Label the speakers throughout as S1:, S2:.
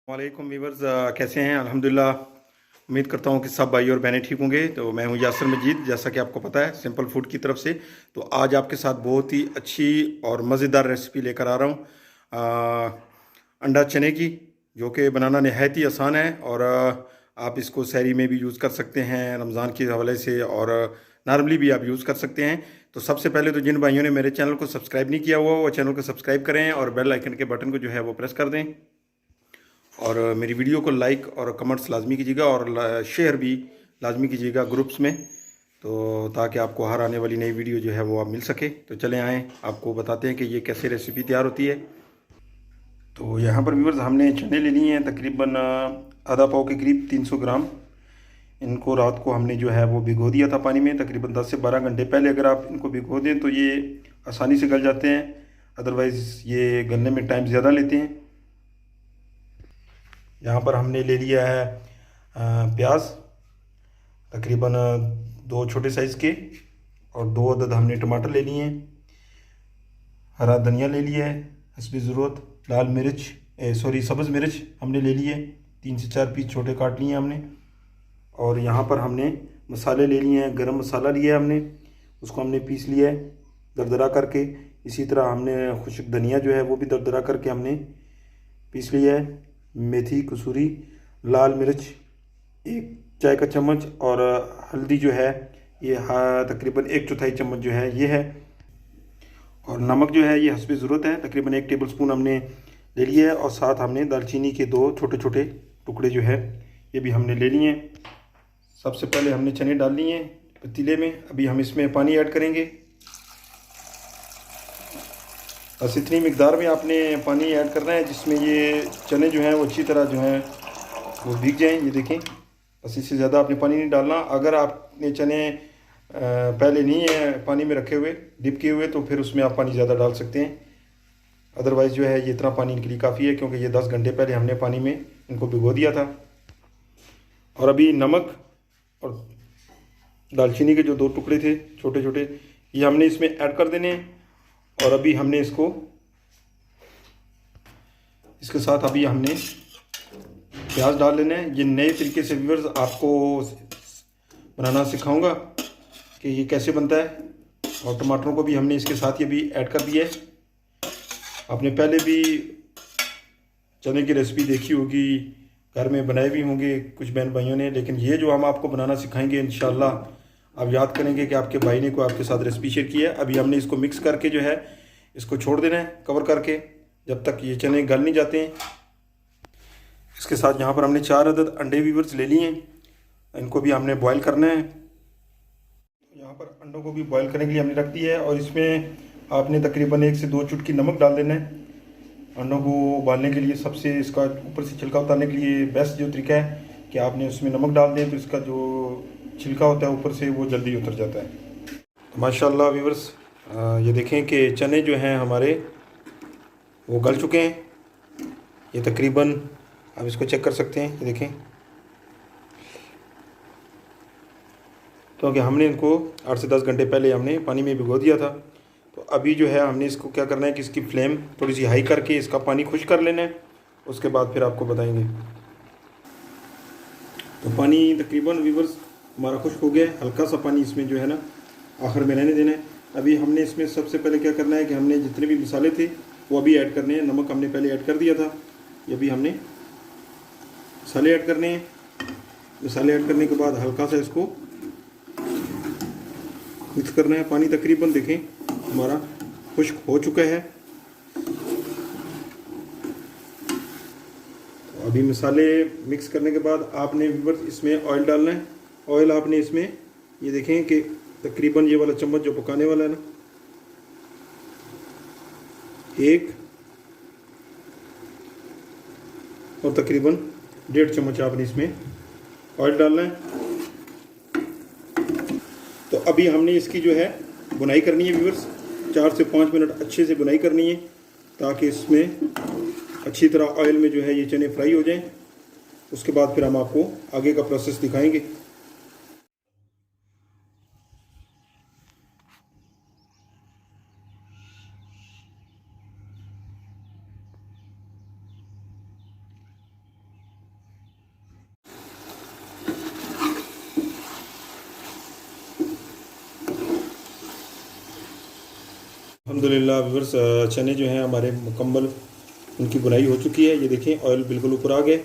S1: वालेकुम वीवर्स, कैसे हैं? अल्हम्दुलिल्लाह। उम्मीद करता हूं कि सब भाई और बहनें ठीक होंगे। तो मैं हूं यासर मजीद, जैसा कि आपको पता है, सिंपल फूड की तरफ से। तो आज आपके साथ बहुत ही अच्छी और मज़ेदार रेसिपी लेकर आ रहा हूं, अंडा चने की, जो कि बनाना नहायत ही आसान है। और आप इसको सहरी में भी यूज़ कर सकते हैं रमज़ान के हवाले से, और नॉर्मली भी आप यूज़ कर सकते हैं। तो सबसे पहले तो जिन भाइयों ने मेरे चैनल को सब्सक्राइब नहीं किया हुआ, वो चैनल को सब्सक्राइब करें और बेल आइकन के बटन को जो है वो प्रेस कर दें। और मेरी वीडियो को लाइक और कमेंट्स लाजमी कीजिएगा, और शेयर भी लाजमी कीजिएगा ग्रुप्स में, तो ताकि आपको हर आने वाली नई वीडियो जो है वो आप मिल सके। तो चले आएँ, आपको बताते हैं कि ये कैसे रेसिपी तैयार होती है। तो यहाँ पर व्यूवर्स, हमने चने ले लिए हैं तकरीबन आधा पाव के करीब, 300 ग्राम। इनको रात को हमने जो है वो भिगो दिया था पानी में, तकरीबन 10 से 12 घंटे पहले अगर आप इनको भिगो दें तो ये आसानी से गल जाते हैं। अदरवाइज़ ये गलने में टाइम ज़्यादा लेते हैं। यहाँ पर हमने ले लिया है प्याज, तकरीबन दो छोटे साइज़ के, और दो अदद हमने टमाटर ले लिए हैं। हरा धनिया ले लिया है हस्बे ज़रूरत। लाल मिर्च, सॉरी, सब्ज़ मिर्च हमने ले लिए, 3 से 4 पीस छोटे काट लिए हमने। और यहाँ पर हमने मसाले ले लिए हैं। गरम मसाला लिया है हमने, उसको हमने पीस लिया है दरदरा करके। इसी तरह हमने खुश्क धनिया जो है वो भी दरदरा करके हमने पीस लिया है। मेथी, कसूरी, लाल मिर्च 1 चाय का चम्मच, और हल्दी जो है ये तकरीबन 1/4 चम्मच जो है ये है। और नमक जो है ये हस्बे ज़रूरत है, तकरीबन 1 टेबल स्पून हमने ले लिया है। और साथ हमने दालचीनी के 2 छोटे छोटे टुकड़े जो है ये भी हमने ले लिए हैं। सबसे पहले हमने चने डाल लिए हैं पतीले में। अभी हम इसमें पानी ऐड करेंगे। बस इतनी मिकदार में आपने पानी ऐड करना है जिसमें ये चने जो हैं वो अच्छी तरह जो हैं वो भीग जाएं। ये देखें, बस इससे ज़्यादा आपने पानी नहीं डालना। अगर आपने चने पहले नहीं है पानी में रखे हुए, डिप किए हुए, तो फिर उसमें आप पानी ज़्यादा डाल सकते हैं। अदरवाइज़ जो है ये इतना पानी इनके लिए काफ़ी है, क्योंकि ये 10 घंटे पहले हमने पानी में इनको भिगो दिया था। और अभी नमक और दालचीनी के जो 2 टुकड़े थे छोटे छोटे, ये हमने इसमें ऐड कर देने हैं। और अभी हमने इसको, इसके साथ अभी हमने प्याज डाल लेना है। ये नए तरीके से व्यूअर्स आपको बनाना सिखाऊंगा कि ये कैसे बनता है। और टमाटरों को भी हमने इसके साथ ये भी ऐड कर दिया है। आपने पहले भी चने की रेसिपी देखी होगी, घर में बनाए भी होंगे कुछ बहन भाइयों ने, लेकिन ये जो हम आपको बनाना सिखाएंगे इंशाल्लाह आप याद करेंगे कि आपके भाई ने को आपके साथ रेसिपी शेयर की है। अभी हमने इसको मिक्स करके जो है इसको छोड़ देना है कवर करके, जब तक ये चने गल नहीं जाते हैं। इसके साथ यहाँ पर हमने 4 अदद अंडे व्यूअर्स ले लिए हैं, इनको भी हमने बॉईल करना है। यहाँ पर अंडों को भी बॉईल करने के लिए हमने रख दिया है, और इसमें आपने तकरीबन 1 से 2 चुटकी नमक डाल देना है। अंडों को उबालने के लिए सबसे, इसका ऊपर से छिलका उतारने के लिए बेस्ट जो तरीका है कि आपने उसमें नमक डाल दें, तो इसका जो छिलका होता है ऊपर से वो जल्दी उतर जाता है। तो माशाल्लाह व्यूअर्स, ये देखें कि चने जो हैं हमारे वो गल चुके हैं। ये तकरीबन, आप इसको चेक कर सकते हैं, ये देखें, क्योंकि हमने इनको 8 से 10 घंटे पहले हमने पानी में भिगो दिया था। तो अभी जो है हमने इसको क्या करना है कि इसकी फ्लेम थोड़ी सी हाई करके इसका पानी खुश कर लेना है। उसके बाद फिर आपको बताएंगे। तो पानी तकरीबन व्यूअर्स हमारा खुश्क हो गया है। हल्का सा पानी इसमें जो है ना आखिर में रहने देना है। अभी हमने इसमें सबसे पहले क्या करना है कि हमने जितने भी मसाले थे वो अभी ऐड करने हैं। नमक हमने पहले ऐड कर दिया था, ये भी हमने मसाले ऐड करने हैं। मसाले ऐड करने के बाद हल्का सा इसको मिक्स करना है। पानी तकरीबन देखें हमारा खुश्क हो चुका है। तो अभी मसाले मिक्स करने के बाद आपने व्यूअर्स इसमें ऑयल डालना है। ऑयल आपने इसमें, ये देखें कि तकरीबन ये वाला चम्मच जो पकाने वाला है ना, 1 और तकरीबन 1.5 चम्मच आपने इसमें ऑयल डालना है। तो अभी हमने इसकी जो है बुनाई करनी है व्यूअर्स, 4 से 5 मिनट अच्छे से बुनाई करनी है, ताकि इसमें अच्छी तरह ऑयल में जो है ये चने फ्राई हो जाएं। उसके बाद फिर हम आपको आगे का प्रोसेस दिखाएंगे। अल्हम्दुलिल्लाह व्यूअर्स, चने जो हैं हमारे मुकम्मल उनकी बुनाई हो चुकी है। ये देखें ऑयल बिल्कुल ऊपर आ गए,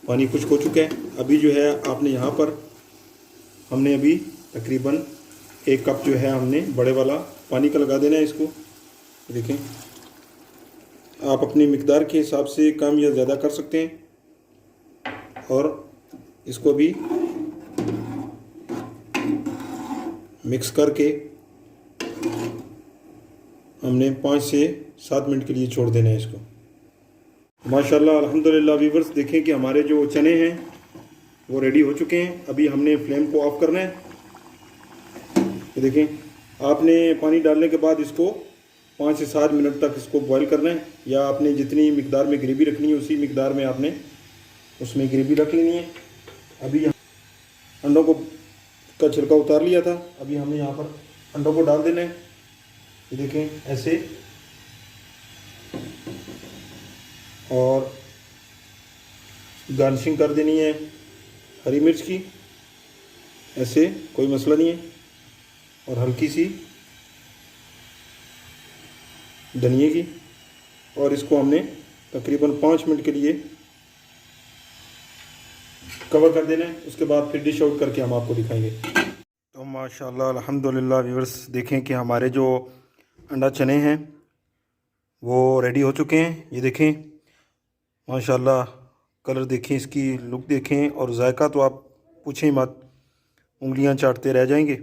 S1: पानी खुश्क हो चुका है। अभी जो है आपने यहाँ पर हमने अभी तकरीबन 1 कप जो है हमने बड़े वाला पानी का लगा देना है इसको। देखें आप अपनी मिकदार के हिसाब से कम या ज़्यादा कर सकते हैं। और इसको भी मिक्स करके हमने 5 से 7 मिनट के लिए छोड़ देना है इसको। माशाल्लाह अल्हम्दुलिल्लाह व्यूअर्स, देखें कि हमारे जो चने हैं वो रेडी हो चुके हैं। अभी हमने फ्लेम को ऑफ करना है। ये देखें आपने पानी डालने के बाद इसको 5 से 7 मिनट तक इसको बॉईल करना है, या आपने जितनी मिकदार में ग्रेवी रखनी है उसी मिकदार में आपने उसमें ग्रेवी रख लेनी है। अभी अंडों को का छिलका उतार लिया था, अभी हमने यहाँ पर अंडों को डाल देना है। ये देखें ऐसे, और गार्निशिंग कर देनी है हरी मिर्च की, ऐसे कोई मसला नहीं है, और हल्की सी धनिए की, और इसको हमने तकरीबन 5 मिनट के लिए कवर कर देना है। उसके बाद फिर डिश आउट करके हम आपको दिखाएंगे। तो माशाल्लाह अल्हम्दुलिल्लाह व्यूअर्स, देखें कि हमारे जो अंडा चने हैं वो रेडी हो चुके हैं। ये देखें माशाल्लाह, कलर देखें, इसकी लुक देखें, और जायका तो आप पूछें मत, उंगलियां चाटते रह जाएंगे।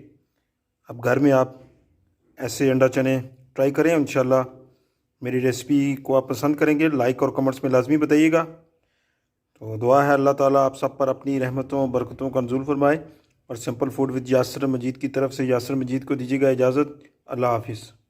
S1: अब घर में आप ऐसे अंडा चने ट्राई करें। इंशाल्लाह मेरी रेसिपी को आप पसंद करेंगे। लाइक और कमेंट्स में लाजमी बताइएगा। तो दुआ है अल्लाह ताला आप सब पर अपनी रहमतों बरकतों का नज़ूल फरमाए। और सिंपल फूड विद यासर मजीद की तरफ से यासर मजीद को दीजिएगा इजाज़त। अल्लाह हाफिज़।